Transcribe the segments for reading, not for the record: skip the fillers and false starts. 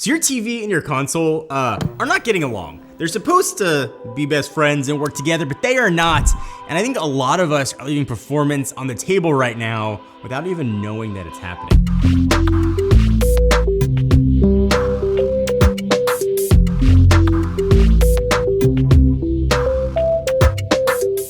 So your TV and your console are not getting along. They're supposed to be best friends and work together, but they are not. And I think a lot of us are leaving performance on the table right now without even knowing that it's happening.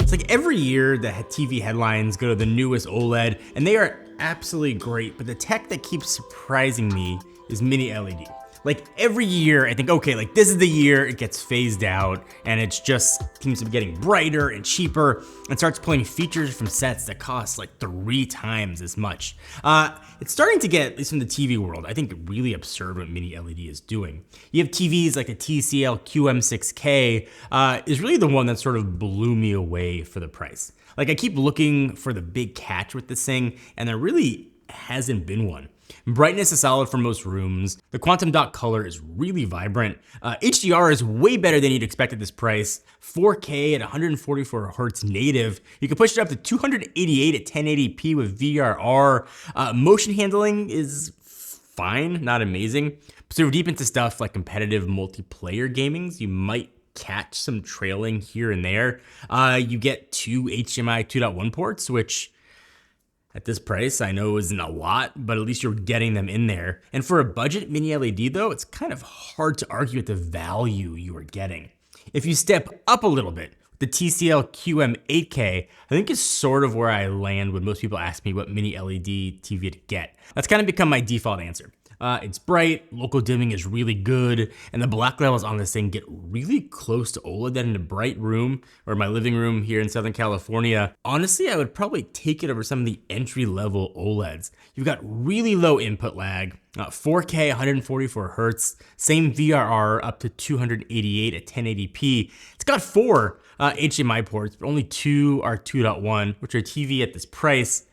It's like every year the TV headlines go to the newest OLED, and they are absolutely great, but the tech that keeps surprising me is mini LED. Like every year I think, okay, like this is the year it gets phased out and it's just seems to be getting brighter and cheaper and starts pulling features from sets that cost like 3 times as much. It's starting to get, at least in the TV world, I think really absurd what mini LED is doing. You have TVs like the TCL QM6K is really the one that sort of blew me away for the price. Like I keep looking for the big catch with this thing and there really hasn't been one. Brightness is solid for most rooms. The quantum dot color is really vibrant. HDR is way better than you'd expect at this price. 4K at 144 Hz native. You can push it up to 288 at 1080p with VRR. Motion handling is fine, not amazing. So we're deep into stuff like competitive multiplayer gamings. You might catch some trailing here and there. You get 2 HDMI 2.1 ports, which at this price, I know isn't a lot, but at least you're getting them in there. And for a budget mini LED though, it's kind of hard to argue with the value you are getting. If you step up a little bit, the TCL QM6K, I think is sort of where I land when most people ask me what mini LED TV to get. That's kind of become my default answer. It's bright, local dimming is really good, and the black levels on this thing get really close to OLED. That in a bright room, or my living room here in Southern California, honestly, I would probably take it over some of the entry-level OLEDs. You've got really low input lag, 4K 144 Hz, same VRR up to 288 at 1080p. It's got 4 HDMI ports, but only 2 are 2.1, which are TV at this price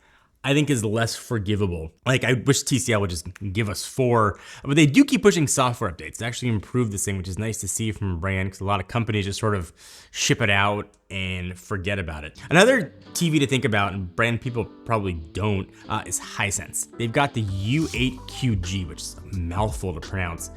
I think is less forgivable. Like I wish TCL would just give us 4, but they do keep pushing software updates to actually improve this thing, which is nice to see from a brand because a lot of companies just sort of ship it out and forget about it. Another TV to think about, and brand people probably don't, is Hisense. They've got the U8QG, which is a mouthful to pronounce,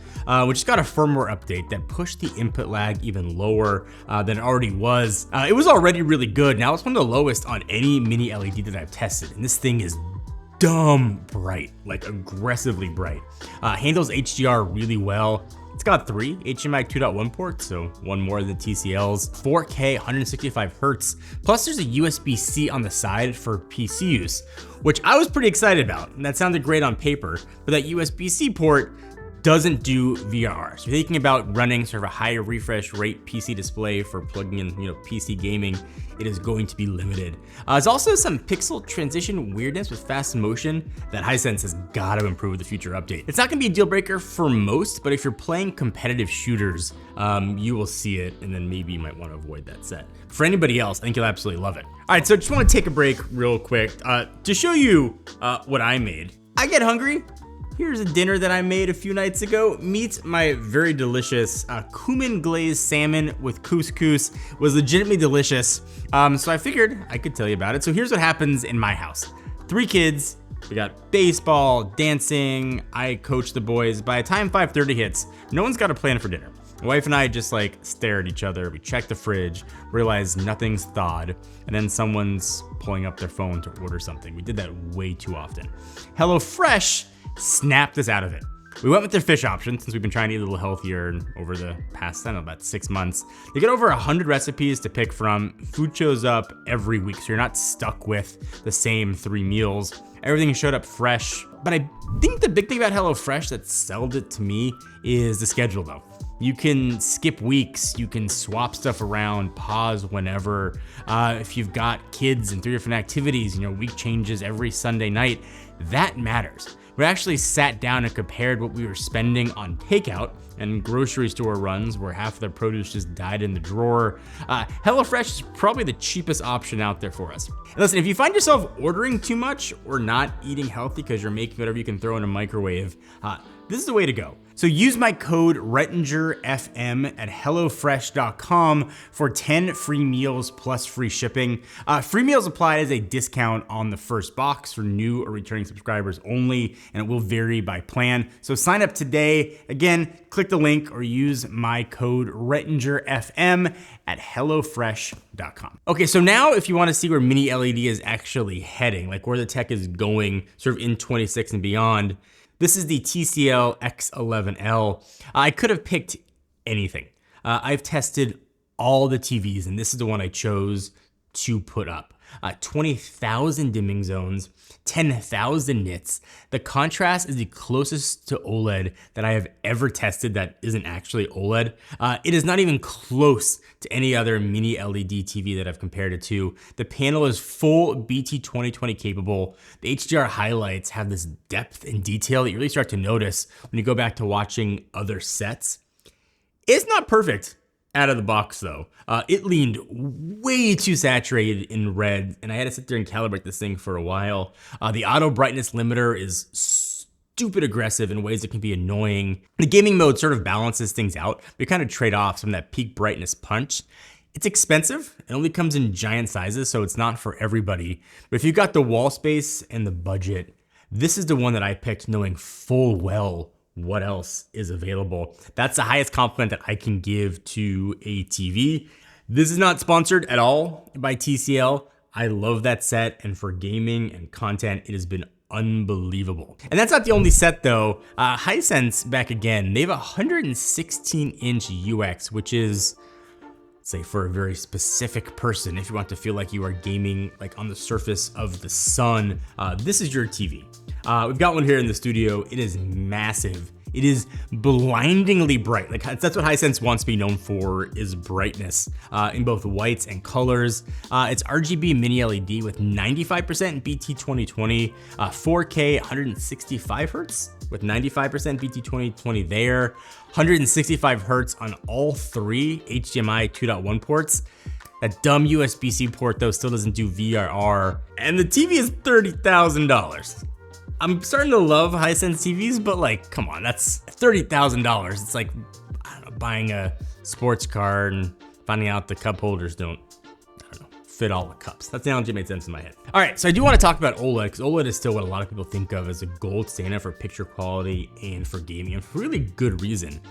which has got a firmware update that pushed the input lag even lower than it already was. It was already really good. Now it's one of the lowest on any mini LED that I've tested, and this thing is dumb bright, like aggressively bright. Handles HDR really well. It's got 3 HDMI 2.1 ports, so 1 more than TCL's, 4K 165 Hz, plus there's a USB-C on the side for PC use, which I was pretty excited about, and that sounded great on paper, but that USB-C port doesn't do VRR. So if you're thinking about running sort of a higher refresh rate PC display for plugging in, PC gaming, it is going to be limited. There's also some pixel transition weirdness with fast motion that Hisense has got to improve with the future update. It's not gonna be a deal breaker for most, but if you're playing competitive shooters, you will see it, and then maybe you might want to avoid that set. For anybody else, I think you'll absolutely love it. All right, so I just want to take a break real quick to show you what I made. I get hungry. Here's a dinner that I made a few nights ago. Meet my very delicious cumin glazed salmon with couscous. It was legitimately delicious. So I figured I could tell you about it. So here's what happens in my house. 3 kids, we got baseball, dancing, I coach the boys. By the time 5:30 hits, no one's got a plan for dinner. My wife and I just stare at each other. We check the fridge, realize nothing's thawed, and then someone's pulling up their phone to order something. We did that way too often. HelloFresh snapped us out of it. We went with their fish option since we've been trying to eat a little healthier over the past, about 6 months. They get over 100 recipes to pick from. Food shows up every week, so you're not stuck with the same 3 meals. Everything showed up fresh. But I think the big thing about HelloFresh that sold it to me is the schedule though. You can skip weeks, you can swap stuff around, pause whenever. If you've got kids and 3 different activities, week changes every Sunday night, that matters. We actually sat down and compared what we were spending on takeout and grocery store runs where half of the produce just died in the drawer. HelloFresh is probably the cheapest option out there for us. And listen, if you find yourself ordering too much or not eating healthy because you're making whatever you can throw in a microwave, this is the way to go. So use my code RettingerFM at HelloFresh.com for 10 free meals plus free shipping. Free meals applied as a discount on the first box for new or returning subscribers only, and it will vary by plan. So sign up today. Again, click the link or use my code RettingerFM at HelloFresh.com. Okay, so now if you want to see where mini LED is actually heading, like where the tech is going sort of in 26 and beyond, this is the TCL X11L. I could have picked anything. I've tested all the TVs, and this is the one I chose to put up. 20,000 dimming zones, 10,000 nits. The contrast is the closest to OLED that I have ever tested that isn't actually OLED. It is not even close to any other mini LED TV that I've compared it to. The panel is full BT 2020 capable. The HDR highlights have this depth and detail that you really start to notice when you go back to watching other sets. It's not perfect out of the box though. It leaned way too saturated in red, and I had to sit there and calibrate this thing for a while. The auto brightness limiter is stupid aggressive in ways that can be annoying. The gaming mode sort of balances things out, but you kind of trade off some of that peak brightness punch. It's expensive. It only comes in giant sizes, so it's not for everybody. But if you've got the wall space and the budget, this is the one that I picked knowing full well what else is available. That's the highest compliment that I can give to a TV. This is not sponsored at all by TCL. I love that set, and for gaming and content, it has been unbelievable. And that's not the only set though. Hisense back again. They have a 116-inch UX, which is, say, for a very specific person. If you want to feel like you are gaming like on the surface of the sun, this is your TV. We've got one here in the studio. It is massive. It is blindingly bright. Like that's what Hisense wants to be known for, is brightness in both whites and colors. It's RGB mini LED with 95% BT 2020, 4K 165 hertz with 95% BT 2020 there, 165 hertz on all three HDMI 2.1 ports. That dumb USB-C port though still doesn't do VRR, and the TV is $30,000. I'm starting to love Hisense TVs, but like, come on, that's $30,000. It's like, I don't know, buying a sports car and finding out the cup holders don't fit all the cups. That's the analogy that made sense in my head. All right, so I do want to talk about OLED, because OLED is still what a lot of people think of as a gold standard for picture quality and for gaming, and for really good reason.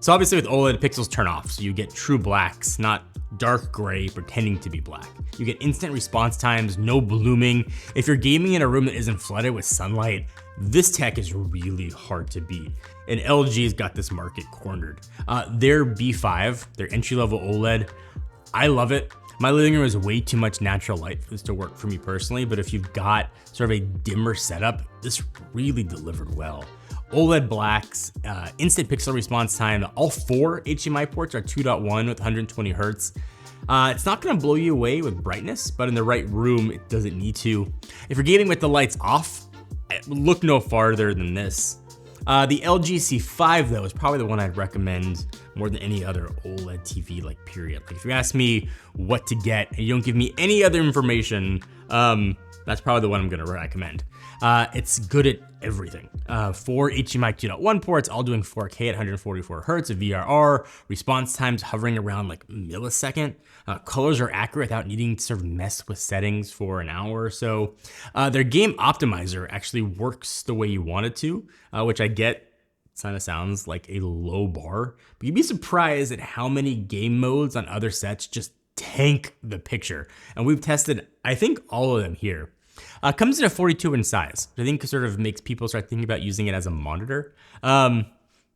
So obviously with OLED, pixels turn off, so you get true blacks, not dark gray pretending to be black. You get instant response times, no blooming. If you're gaming in a room that isn't flooded with sunlight, this tech is really hard to beat. And LG's got this market cornered. Their B5, their entry-level OLED, I love it. My living room is way too much natural light for this to work for me personally, but if you've got sort of a dimmer setup, this really delivered well. OLED blacks, instant pixel response time, all four HDMI ports are 2.1 with 120 hertz. It's not gonna blow you away with brightness, but in the right room, it doesn't need to. If you're gaming with the lights off, look no farther than this. The LG C5 though is probably the one I'd recommend more than any other OLED TV, like period. Like if you ask me what to get and you don't give me any other information, that's probably the one I'm gonna recommend. It's good at everything. 4 HDMI 2.1 ports, all doing 4K at 144 hertz of VRR, response times hovering around like millisecond. Colors are accurate without needing to sort of mess with settings for an hour or so. Their game optimizer actually works the way you want it to, which I get kind of sounds like a low bar, but you'd be surprised at how many game modes on other sets just tank the picture. And we've tested, I think, all of them here. Comes in a 42-inch size, which I think sort of makes people start thinking about using it as a monitor. And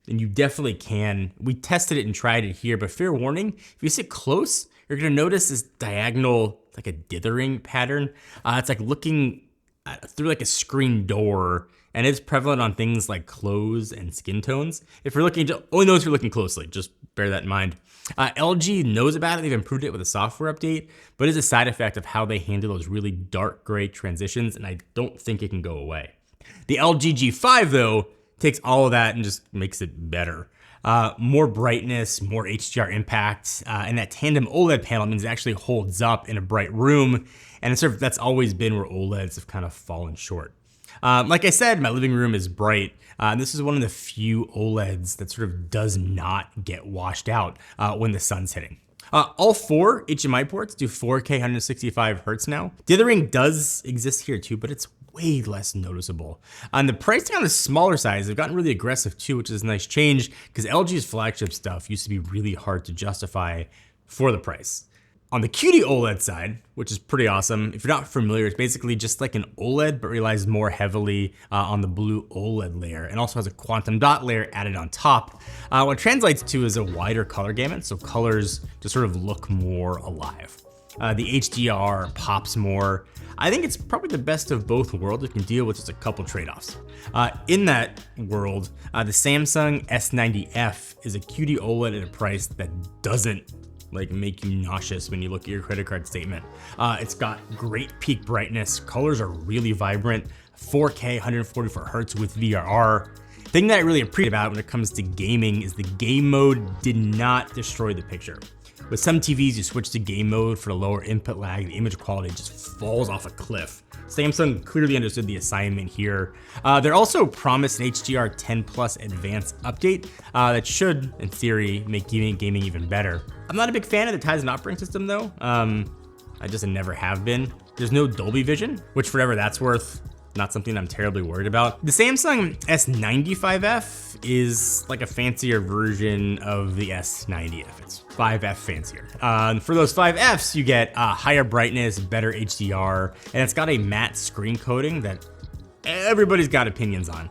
you definitely can. We tested it and tried it here, but fair warning, if you sit close, you're gonna notice this diagonal, like a dithering pattern. It's like looking through like a screen door, and it's prevalent on things like clothes and skin tones. If you're looking to, only those who are looking closely, just bear that in mind. LG knows about it. They've improved it with a software update, but it's a side effect of how they handle those really dark gray transitions, and I don't think it can go away. The LG G5 though takes all of that and just makes it better. More brightness, more HDR impact, and that tandem OLED panel means it actually holds up in a bright room, and it's sort of, that's always been where OLEDs have kind of fallen short. Like I said, my living room is bright. This is one of the few OLEDs that sort of does not get washed out when the sun's hitting. All 4 HDMI ports do 4K 165 Hz now. The other ring does exist here too, but it's way less noticeable. And the pricing on the smaller size have gotten really aggressive too, which is a nice change because LG's flagship stuff used to be really hard to justify for the price. On the QD-OLED side, which is pretty awesome, if you're not familiar, it's basically just like an OLED, but relies more heavily on the blue OLED layer and also has a quantum dot layer added on top. What it translates to is a wider color gamut, so colors just sort of look more alive. The HDR pops more. I think it's probably the best of both worlds. It can deal with just a couple trade-offs. In that world, the Samsung S90F is a QD OLED at a price that doesn't make you nauseous when you look at your credit card statement. It's got great peak brightness, colors are really vibrant, 4K 144 Hz with VRR. The thing that I really appreciate about it when it comes to gaming is the game mode did not destroy the picture. With some TVs, you switch to game mode for the lower input lag, the image quality just falls off a cliff. Samsung clearly understood the assignment here. They're also promised an HDR 10 Plus advanced update that should, in theory, make gaming even better. I'm not a big fan of the Tizen operating system though. I just never have been. There's no Dolby Vision, which for whatever that's worth, not something I'm terribly worried about. The Samsung S95F is like a fancier version of the S90F. It's 5F fancier. For those 5Fs, you get higher brightness, better HDR, and it's got a matte screen coating that everybody's got opinions on.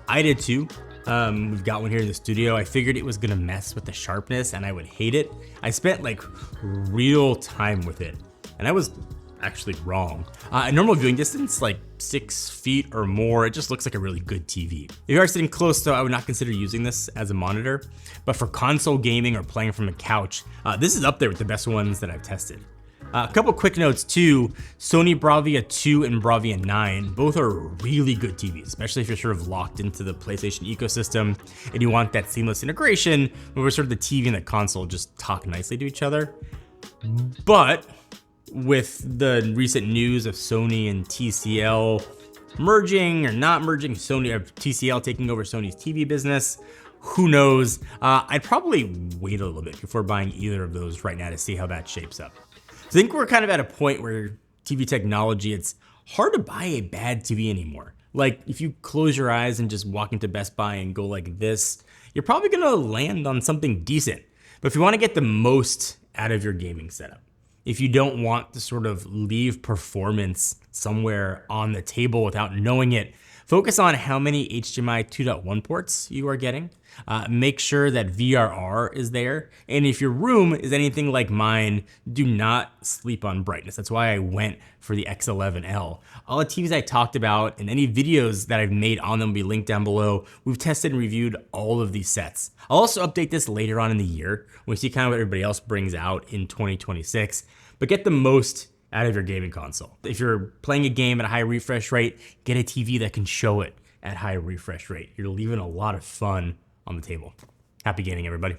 I did too. We've got one here in the studio. I figured it was gonna mess with the sharpness and I would hate it. I spent like real time with it, and I was actually wrong. At normal viewing distance, like 6 feet or more, it just looks like a really good TV. If you are sitting close though, I would not consider using this as a monitor, but for console gaming or playing from a couch, this is up there with the best ones that I've tested. A couple quick notes too, Sony Bravia 2 and Bravia 9, both are really good TVs, especially if you're sort of locked into the PlayStation ecosystem and you want that seamless integration where sort of the TV and the console just talk nicely to each other. But with the recent news of Sony and TCL merging or not merging, Sony or TCL taking over Sony's TV business, who knows? I'd probably wait a little bit before buying either of those right now to see how that shapes up. I think we're kind of at a point where TV technology, it's hard to buy a bad TV anymore. Like if you close your eyes and just walk into Best Buy and go like this, you're probably gonna land on something decent. But if you wanna get the most out of your gaming setup, if you don't want to sort of leave performance somewhere on the table without knowing it, focus on how many HDMI 2.1 ports you are getting. Make sure that VRR is there. And if your room is anything like mine, do not sleep on brightness. That's why I went for the X11L. All the TVs I talked about and any videos that I've made on them will be linked down below. We've tested and reviewed all of these sets. I'll also update this later on in the year when we see kind of what everybody else brings out in 2026. But get the most out of your gaming console. If you're playing a game at a high refresh rate, get a TV that can show it at high refresh rate. You're leaving a lot of fun on the table. Happy gaming, everybody.